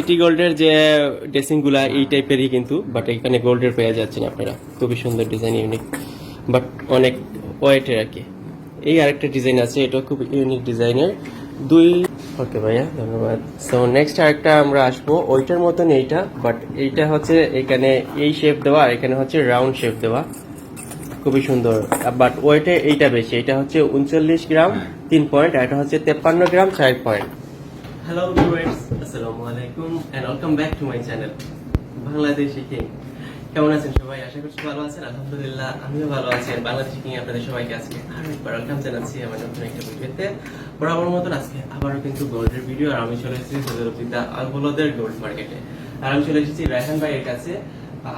City গোল্ডের যে dressing গুলা এই টাইপেরই কিন্তু, বাট এখানে গোল্ডের পেয়ে যাচ্ছেন আপনারা। খুবই সুন্দর ডিজাইন, ইউনিক, বাট অনেক ওয়েটের আর কি। এই আরেকটা ডিজাইন আছে, এটা খুব ইউনিক ডিজাইনের ওকে ভাইয়া, ধন্যবাদ। সো নেক্সট আরেকটা আমরা আসবো, ওইটার মতন এইটা, বাট এইটা হচ্ছে এখানে এই শেপ দেওয়া আর এখানে হচ্ছে রাউন্ড শেপ দেওয়া, খুবই সুন্দর। বাট ওয়েটে এইটা বেশি, এটা হচ্ছে 39 গ্রাম 3 পয়েন্ট, আর এটা হচ্ছে 53 গ্রাম 4 পয়েন্ট। হ্যালো ভিউয়ার্স, আসসালামু আলাইকুম and welcome back to my channel Bangladeshi king. কেমন আছেন সবাই? আশা করছি ভালো আছেন। আলহামদুলিল্লাহ আমিও ভালো আছি। বাংলাদেশি কিং আপনাদের সবাইকে আজকে আরেকবার ওয়েলকাম জানাচ্ছি আমার নতুন একটা ভিডিওতে। বরাবর মতন আজকে আবারও কিন্তু গোল্ডের ভিডিও, আর আমি চলে এসেছি সদরুদ্দিদা আলবলদের গোল্ড মার্কেটে, আর আমি চলে এসেছি রায়হান ভাইয়ের কাছে।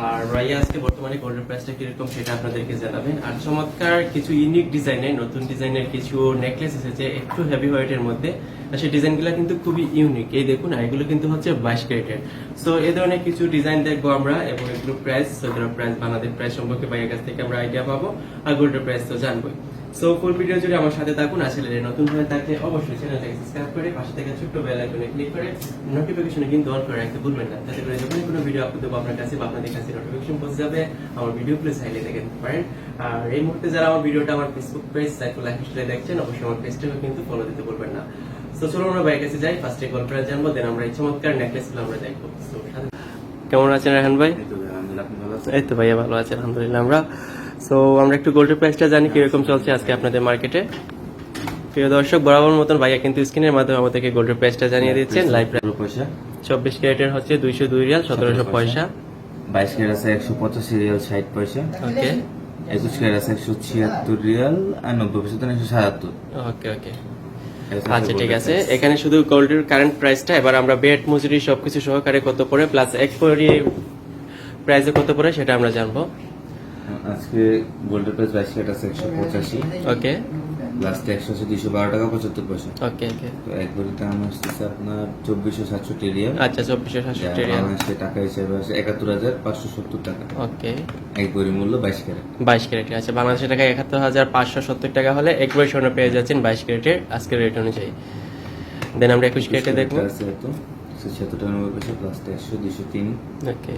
আর রাইয়া আজকে বর্তমানে গোল্ডের প্রাইসটা কিরকম সেটা আপনাদেরকে জানাবেন। আর চমৎকার কিছু ইউনিক ডিজাইনের, নতুন ডিজাইনের কিছু নেকলেস এসেছে একটু হেভি ওয়েটের মধ্যে, আর সেই ডিজাইনগুলো কিন্তু খুবই ইউনিক। এই দেখুন, আর এগুলো কিন্তু হচ্ছে 22 ক্যারেটের। সো এই ধরনের কিছু ডিজাইন দেখবো আমরা, এবং এগুলো প্রাইস, এগুলোর প্রাইস, বানাদের প্রাইস সম্পর্কে ভাইয়ের কাছ থেকে আমরা আইডিয়া পাবো, আর গোল্ডের প্রাইস তো জানবোই। সো ফুল ভিডিও জুড়ে আমার সাথে থাকুন। আসলে নতুন হয়ে থাকলে অবশ্যই চ্যানেলটাকে সাবস্ক্রাইব করে পাশে থেকে ছোট্ট বেল আইকনে ক্লিক করে নোটিফিকেশনে কিন্তু অন করে রাখতে ভুলবেন না, যাতে করে যখনই কোনো ভিডিও আপলোড দেবো আপনার কাছে বা আপনাদের কাছে নোটিফিকেশন পৌঁছে যাবে। আমার ভিডিও প্লিজ হাইলাইট দেখতে পারেন। আর এই মুহূর্তে যারা আমার ভিডিওটা আমার ফেসবুক পেজ সাইফুল লাইফস্টাইল দেখছেন, অবশ্যই আমার পেজটাকে কিন্তু ফলো দিতে ভুলবেন না। সো চলুন আমরা ভাইয়ের কাছে যাই, ফার্স্টে গোল্ড প্রাইস জানবো, দেন আমরা এই চমৎকার নেকলেসগুলো আমরা দেখবো। সো কেমন আছেন রায়হান ভাই? এই তো ভাইয়া ভালো আছে আলহামদুলিল্লাহ আমরা। সো আমরা একটু গোল্ডের প্রাইসটা জানি কিরকম চলছে আজকে আপনাদের মার্কেটে। প্রিয় দর্শক, বরাবর মতন ভাইয়া কিন্তু স্ক্রিনের মাধ্যমে আমাদেরকে গোল্ডের প্রাইসটা জানিয়ে দিচ্ছেন। লাইভ পয়সা 24 ক্যারেটের হচ্ছে 202 রিয়াল 1700 পয়সা। 22 ক্যারেট আছে 185 রিয়াল 60 পয়সা। ওকে। 21 ক্যারেট আছে 176 রিয়াল আর 90 পয়সা, তো 177। ওকে ওকে, আচ্ছা ঠিক আছে। এখানে শুধু গোল্ডের কারেন্ট প্রাইসটা, এবার আমরা বেড মজুরি সবকিছু সহকারে কত পড়ে প্লাস এক্সপোরি প্রাইসে কত পড়ে সেটা আমরা জানবো। আজকে গোল্ডের প্রাইস 22 ক্যারেট আছে 185। ওকে। লাস্ট 100 আছে 212 টাকা 75 পয়সা। ওকে ওকে। তো এক ভরি দাম আসছে আপনার 2467 রিয়াল। আচ্ছা 2467 রিয়াল। বাংলাদেশে টাকা হিসেবে আছে 71570 টাকা। ওকে। এক ভরি মূল্য 22 ক্যারেট। 22 ক্যারেট, আচ্ছা বাংলাদেশের টাকা 71570 টাকা হলে এক ভরি স্বর্ণ পেয়ে যাচ্ছেন 22 ক্যারেটের আজকের রেট অনুযায়ী। দেন আমরা 21 ক্যারেটে দেখবো। আছে তো 176 টাকা 90 পয়সা প্লাস 100 203 ওকে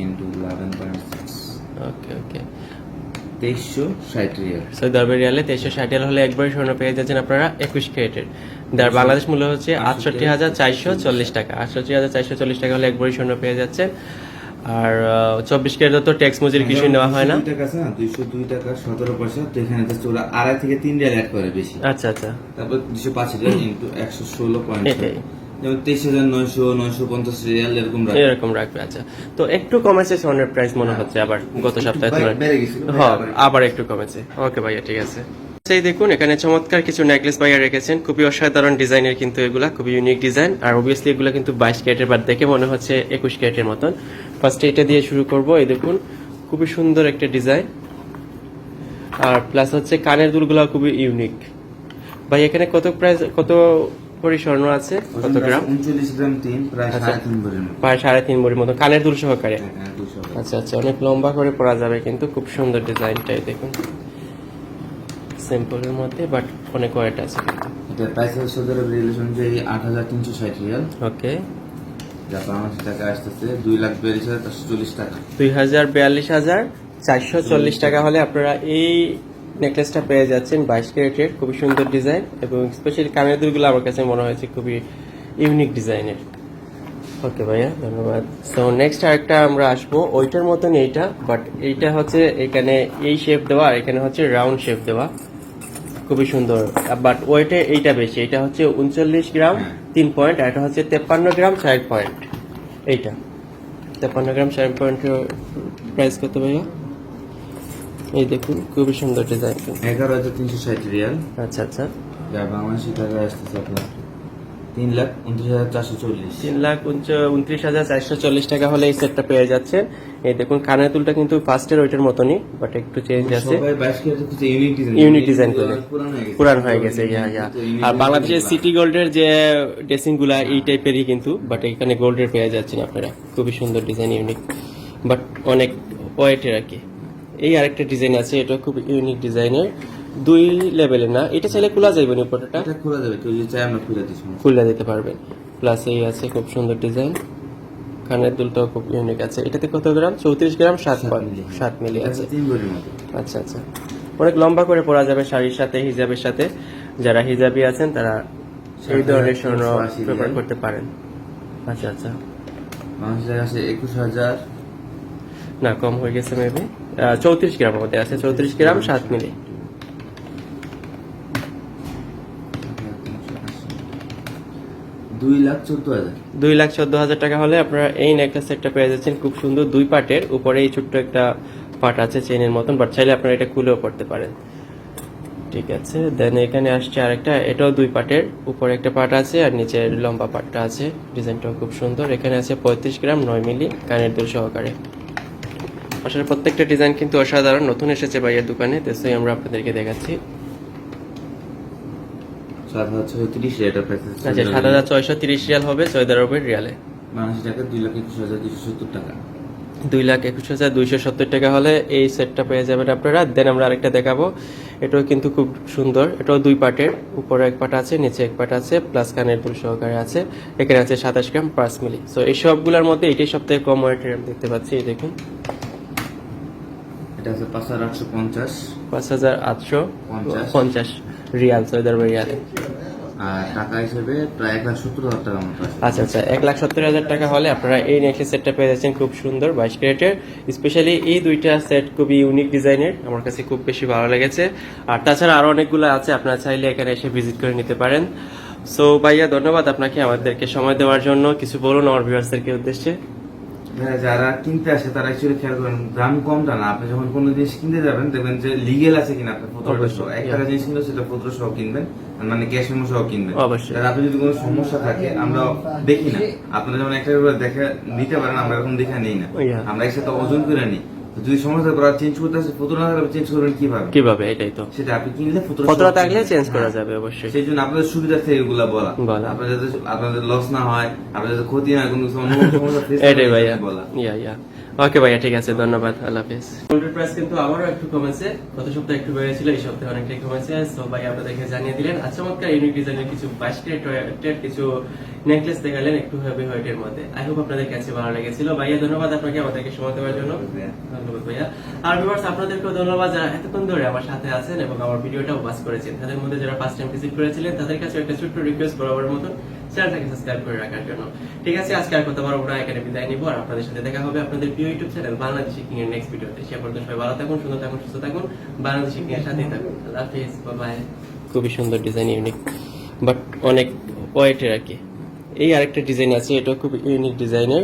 ইনটু 11.6। ওকে ওকে, 2360 রিয়াল। সৌদি আরবের রিয়ালে 2360 রিয়াল হলে একবারে স্বর্ণ পেয়ে যাচ্ছেন আপনারা 21 ক্যারেটের। যার বাংলাদেশ মূল্য হচ্ছে 68440 টাকা। 68440 টাকা হলে একবারে স্বর্ণ পেয়ে যাচ্ছেন। আর 24 ক্যারেট তো ট্যাক্স মজুরি কিছুই নেওয়া হয় না। 202 টাকা আছে না, 202 টাকা 17 পয়সা। তো এখানে তো ওরা 2.5 থেকে 3 রিয়াল অ্যাড করে বেশি। আচ্ছা আচ্ছা, তারপর 205 রিয়াল ইনটু 116 পয়েন্ট, এটাই যেমন 23900 950 রিয়াল এরকম রাখবে। আচ্ছা, তো একটু কমেছে স্বর্ণের প্রাইস মনে হচ্ছে আবার গত সপ্তাহে তুলনায়। বেড়ে গেছিল। হ্যাঁ, আবার একটু কমেছে। ওকে ভাইয়া, ঠিক আছে। এই দেখুন, এখানে চমৎকার কিছু নেকলেস ভাইয়া রেখেছেন, খুবই অসাধারণ ডিজাইনের কিন্তু এগুলা, খুবই ইউনিক ডিজাইন। আর অবভিয়াসলি এগুলো কিন্তু 22 ক্যারেটের, বাদ দেখে মনে হচ্ছে 21 ক্যারেটের মতন। ফার্স্টে এটা দিয়ে শুরু করব। এই দেখুন, খুবই সুন্দর একটা ডিজাইন, আর প্লাস হচ্ছে কানের দুলগুলো খুবই ইউনিক। ভাই এখানে কত প্রাইস, কত ভরি স্বর্ণ আছে, কত গ্রাম? 39 গ্রাম 3, প্রায় 3.5 ভরির মতো। প্রায় 3.5 ভরির মতো কানের দুল সহকারে। হ্যাঁ 200। আচ্ছা আচ্ছা, অনেক লম্বা করে পরা যাবে কিন্তু, খুব সুন্দর ডিজাইনটাই দেখুন, সিম্পলের মধ্যে বাট অনেক ওয়েট আছে। এটা প্রাইস হচ্ছে সৌদি আরব রিলেশন যে 8360 রিয়াল। ওকে। যা বাংলাদেশ টাকা আসতেছে 2,42,440 টাকা। 2,42,440 টাকা হলে আপনারা এই নেকলেসটা পেয়ে যাচ্ছেন 22 ক্যারেটের, খুবই সুন্দর ডিজাইন, এবং স্পেশালি কানের দুলগুলো আমার কাছে মনে হয়েছে খুবই ইউনিক ডিজাইনের। ওকে ভাইয়া, ধন্যবাদ। সো নেক্সট আরেকটা আমরা আসবো, ওইটার মতন এইটা, বাট এইটা হচ্ছে এখানে এই শেপ দেওয়া আর এখানে হচ্ছে রাউন্ড শেপ দেওয়া, খুবই সুন্দর। বাট ওয়েটে এইটা বেশি, এটা হচ্ছে 39 গ্রাম 3 পয়েন্ট, আর এটা হচ্ছে 53 গ্রাম 4 পয়েন্ট। এইটা 53 গ্রাম 4 পয়েন্টের প্রাইস কত ভাইয়া? এই দেখুন, খুবই সুন্দর ডিজাইন। 11,360 রিয়াল। আচ্ছা আচ্ছা, যা বাংলাদেশি টাকা আসতেছে আপনার 3,29,440। 3,29,440 টাকা হলে এই সেটটা পেয়ে যাচ্ছে। এই দেখুন, কানের দুলটা কিন্তু ফার্স্টের ওইটার মতনই, বাট একটু চেঞ্জ আছে, সবাই 22 ক্যারেট হচ্ছে ইউনিক ডিজাইন করে পুরান হয়ে গেছে। আর বাংলাদেশের সিটি গোল্ডের যে ড্রেসিং গুলা এই টাইপেরই কিন্তু, বাট এখানে গোল্ডের পেয়ে যাচ্ছেন আপনারা। খুবই সুন্দর ডিজাইন, ইউনিক, বাট অনেক ওয়েটের আর কি। এই আরেকটা ডিজাইন আছে, এটা খুব ইউনিক ডিজাইনের, 2 লেভেলের না, এটা চাইলে খোলা যাবে না, উপরটা এটা খোলা যাবে, কেউ যদি চায় আমরা খুলে দিচ্ছি, খুলে দিতে পারবেন। প্লাস এই আছে খুব সুন্দর ডিজাইন, কানের দুলটাও খুব ইউনিক আছে। এটাতে কত গ্রাম? 34 গ্রাম 7 মিলি। 7 মিলি আছে। 3 ভরির মতো। আচ্ছা আচ্ছা, অনেক লম্বা করে পরা যাবে শাড়ির সাথে, হিজাবের সাথে। যারা হিজাবি আছেন তারা এই ধরনের স্বর্ণ 7,380 ব্যবহার রিয়াল। করতে পারেন। আচ্ছা আচ্ছা, মানুষের কাছে 21,000। না কম হয়ে গেছে মেবি। 34 গ্রাম মধ্যে আছে, 34 গ্রাম 7 মিলি। 2,14,000। 2,14,000 টাকা হলে আপনারা এই নেকলেস সেটটা পেয়ে যাচ্ছেন। খুব সুন্দর, 2 পার্টের, উপরে এই ছোট্ট একটা পার্ট আছে চেনের মতন, বাট চাইলে আপনারা এটা খুলেও পড়তে পারেন। ঠিক আছে, দেন এখানে আসছে আরেকটা, এটাও 2 পার্টের, উপরে একটা পার্ট আছে আর নিচের লম্বা পার্টটা আছে। ডিজাইনটাও খুব সুন্দর। এখানে আছে 35 গ্রাম 9 মিলি কানের দুল সহকারে। আসলে প্রত্যেকটা ডিজাইন কিন্তু অসাধারণ, নতুন এসেছে ভাইয়ের দোকানে, তাই আমরা আপনাদেরকে দেখাচ্ছি। 7,630 রিয়াল এটা প্রাইস। আচ্ছা, 7,630 রিয়াল হবে সৌদি আরবের রিয়ালে। মানুষের টাকা 2,21,270 টাকা। 2,21,270 টাকা হলে এই সেটটা পেয়ে যাবেন আপনারা। দেন আমরা আরেকটা দেখাবো, এটাও কিন্তু খুব সুন্দর। এটাও 2 পার্টের, উপরে এক পার্ট আছে, নিচে এক পার্ট আছে, প্লাস কানের দুল সহকারে আছে। এখানে আছে 27 গ্রাম 5 মিলি। সো এই সবগুলোর মধ্যে এটাই সবথেকে কম ওয়েটের আমি দেখতে পাচ্ছি। এই দেখুন, এটা আছে 5,850। 5,850 রিয়াল, সৌদি আরবের রিয়ালে। আর টাকা হিসেবে প্রায় 1,70,000 টাকা মতো আছে। আচ্ছা আচ্ছা, 1,70,000 টাকা হলে আপনারা এই নেকলেস সেটটা পেয়ে যাচ্ছেন, খুব সুন্দর 22 ক্যারেটের। স্পেশালি এই দুইটা সেট খুবই ইউনিক ডিজাইনের, আমার কাছে খুব বেশি ভালো লেগেছে। আর তাছাড়া আরো অনেকগুলো আছে, আপনারা চাইলে এখানে এসে ভিজিট করে নিতে পারেন। সো ভাইয়া, ধন্যবাদ আপনাকে আমাদেরকে সময় দেওয়ার জন্য। কিছু বলুন আমার ভিউয়ার্সদেরকে উদ্দেশ্যে। হ্যাঁ, যারা কিনতে আসে তারা অ্যাকচুয়ালি খেয়াল করেন দাম কমটা না। আপনি যখন কোনো জিনিস কিনতে যাবেন দেখবেন যে লিগেল আছে কিনা, আপনার ফটো অবশ্যই, সহ। একটা জিনিস কিনলে সেটা ফটো সহ কিনবেন, মানে ক্যাশ মেমো সহ কিনবেন। অবশ্যই। আর আপনি যদি কোনো সমস্যা থাকে আমরা দেখি না, আপনারা যেমন একটা করে দেখে নিতে পারেন, আমরা এরকম দেখে নিই না। Yeah. আমরা একসাথে ওজন করে নিই। তো যদি সমস্যা করে চেঞ্জ করতে আসে, ফটো না থাকলে চেঞ্জ করবেন কিভাবে? কিভাবে, এটাই তো। সেটা আপনি কিনলে ফটোটা থাকলে চেঞ্জ করা যাবে অবশ্যই। সেই জন্য আপনাদের সুবিধার্থে এগুলা বলা, বলা। আপনাদের লস না হয়, আপনাদের যাতে ক্ষতি না হয়, কোনো সমস্যা face এটাই না ভাইয়া, হয় বলা। ইয়া ওকে ভাইয়া, ঠিক আছে, ধন্যবাদ, আল্লাহ হাফেজ। গোল্ডের প্রাইস কিন্তু আবারও একটু কমেছে, গত সপ্তাহে একটু বেড়েছিল, এই সপ্তাহে অনেকটাই কমেছে। সো ভাই আপনাদেরকে জানিয়ে দিলেন। আচ্ছা, চমৎকার ইউনিক ডিজাইনের কিছু 22 ক্যারেটের কিছু নেকলেস দেখালেন একটু হেভি ওয়েটের মধ্যে। আই হোপ আপনাদের কাছে ভালো লেগেছিল। ভাইয়া ধন্যবাদ আপনাকে আমাদেরকে সময় দেওয়ার জন্য। ধন্যবাদ ভাইয়া। আর ভিউয়ার্স, আপনাদেরকেও ধন্যবাদ যারা এতক্ষণ ধরে আমার সাথে আছেন এবং আমার ভিডিওটা ওয়াচ করেছেন। তাদের মধ্যে যারা ফার্স্ট টাইম ভিজিট করেছিলেন তাদের কাছে একটা ছোট্ট রিকোয়েস্ট বরাবর মতন চ্যানেলটাকে সাবস্ক্রাইব করে রাখার জন্য। ঠিক আছে, আজকে আর কথা বলবো না, এখানে বিদায় নিব। আর আপনাদের সাথে দেখা হবে আপনাদের প্রিয় ইউটিউব চ্যানেল বাংলাদেশি কিং এর নেক্সট ভিডিওতে। সে পর্যন্ত সবাই ভালো থাকুন, সুন্দর থাকুন, সুস্থ থাকুন, বাংলাদেশি কিং এর সাথেই থাকুন। আল্লাহ হাফেজ, বাই বাই। খুবই সুন্দর ডিজাইন, ইউনিক, বাট অনেক ওয়েটের আর কি। এই আরেকটা ডিজাইন আছে, এটা খুব ইউনিক ডিজাইনের।